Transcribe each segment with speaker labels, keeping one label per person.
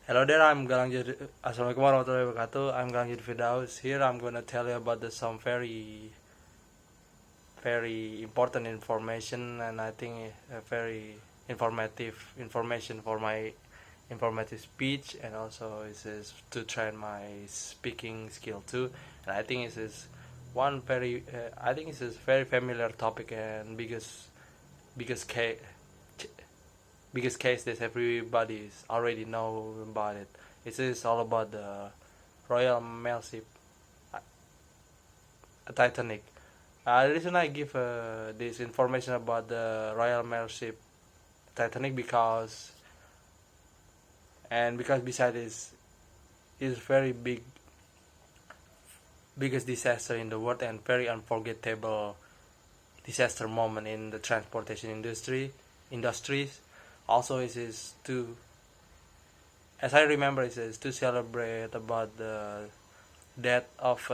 Speaker 1: Hello there, Assalamualaikum warahmatullahi wabarakatuh. I'm Galangjit Firdaus. Here I'm gonna tell you about some very important information, and I think a very informative information for my informative speech, and also it is to train my speaking skill too. And I think it is one very I think it is very familiar topic and biggest case biggest case that everybody is already know about it. It is all about the Royal Mail ship Titanic. The reason I give this information about the Royal Mail ship Titanic because beside is very biggest disaster in the world and very unforgettable disaster moment in the transportation industries. Also, it is to, as I remember, it is to celebrate about the death of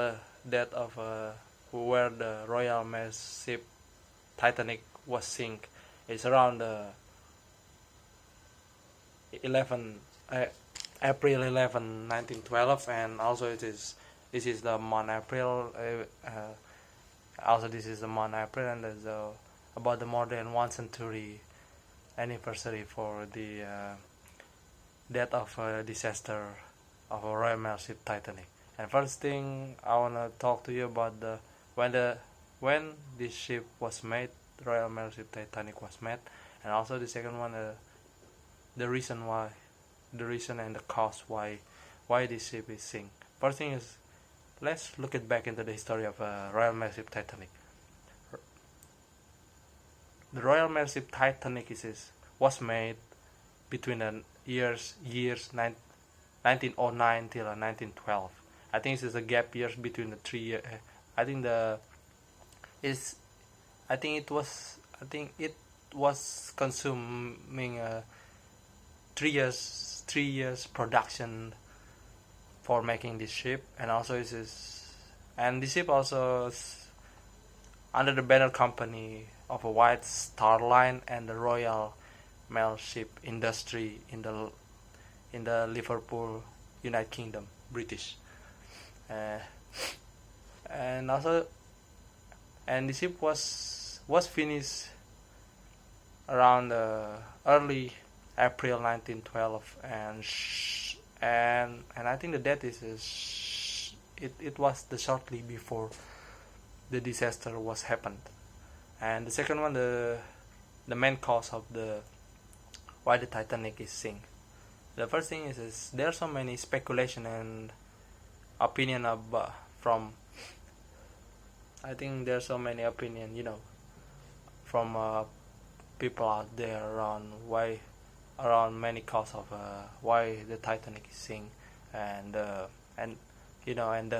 Speaker 1: where the Royal Mail ship Titanic was sink. It's around 11 April 11, 1912, and also this is the month April. Also, this is the month April, and there's about the more than 1 century anniversary for the death of disaster of a Royal Mail ship Titanic. And first thing I wanna talk to you about when this ship was made, Royal Mail ship Titanic was made, and also the second one, the reason why, the reason and the cause why this ship is sink. First thing is, let's look it back into the history of Royal Mail ship Titanic. The Royal Mail ship Titanic was made between the years 1909 till 1912. I think this is a gap years between the 3 years. I think the is I think it was consuming 3 years production for making this ship, and also the ship also is under the banner company of a White Star Line and the Royal Mail ship industry in the Liverpool, United Kingdom, British. Uh, and also, and the ship was finished around early April 1912, and I think the date it was the shortly before the disaster was happened. And the second one, the main cause of the why the Titanic is sink. The first thing is there are so many speculation and opinion from. I think there are so many opinion, from people out there around many cause of why the Titanic is sink, and and you know and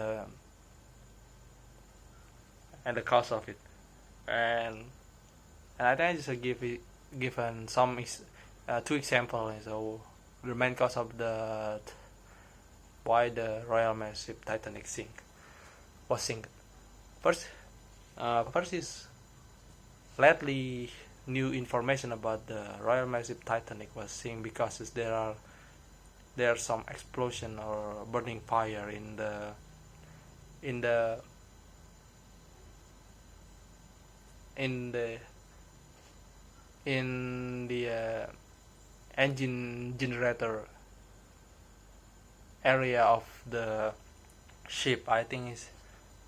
Speaker 1: the cause of it, and I think I just given two examples. So the main cause of why the Royal Mail ship Titanic was sink. First is lately new information about the Royal Mail ship Titanic was sink because there are some explosion or burning fire in the engine generator area of the ship. I think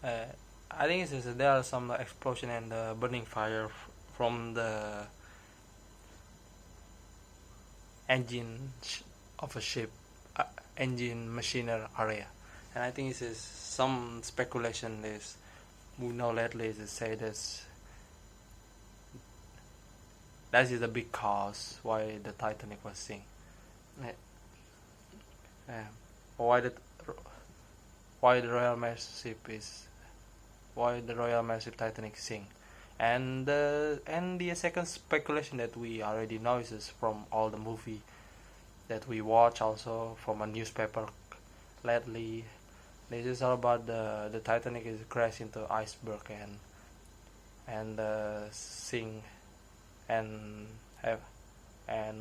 Speaker 1: there are some explosion and burning fire from the engine of a ship, engine machinery area. And I think some speculation is we know lately is say that is the big cause why the Titanic was sink. Why the Royal Mail ship Titanic sink. And the second speculation that we already know is from all the movie that we watch, also from a newspaper lately. This is all about the Titanic is crashed into iceberg and sink and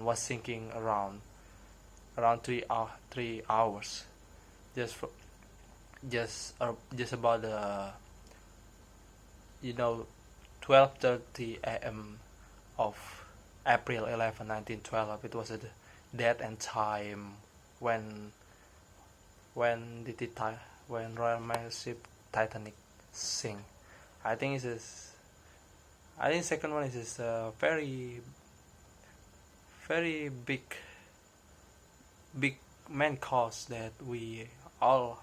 Speaker 1: was sinking around around 3 hours, just for, just about the 12:30 a.m. of April 11, 1912. It was a date and time when when the Tita- when Royal Mail ship Titanic sink. I think it is. I think second one is a very very big main cause that we all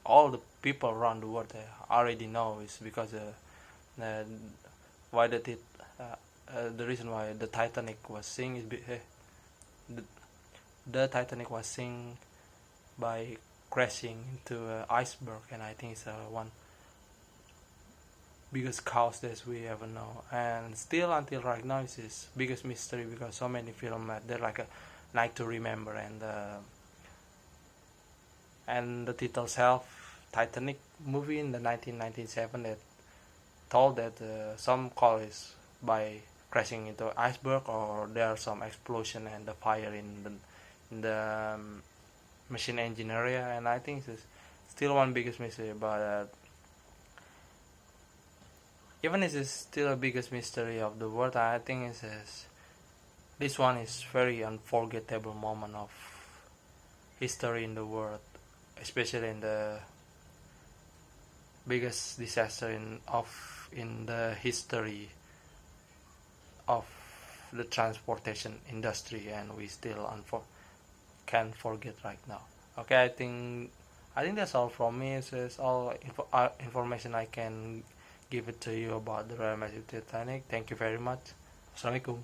Speaker 1: all the people around the world already know is because uh, why the reason why the Titanic was sink is the, the Titanic was sink by crashing into an iceberg, and I think it's one biggest cause that we ever know, and still until right now it's his biggest mystery because so many films they're like a night to remember, and the title itself Titanic movie in the 1997 that told that some call is by crashing into iceberg or there's some explosion and the fire in the machine engine area, and I think it's still one biggest mystery, but even if it's still a biggest mystery of the world, I think this one is very unforgettable moment of history in the world, especially in the biggest disaster in the history of the transportation industry, and we still can't forget right now. Okay, I think that's all from me. It's all information I can give it to you about the RMS Titanic. Thank you very much. Assalamualaikum.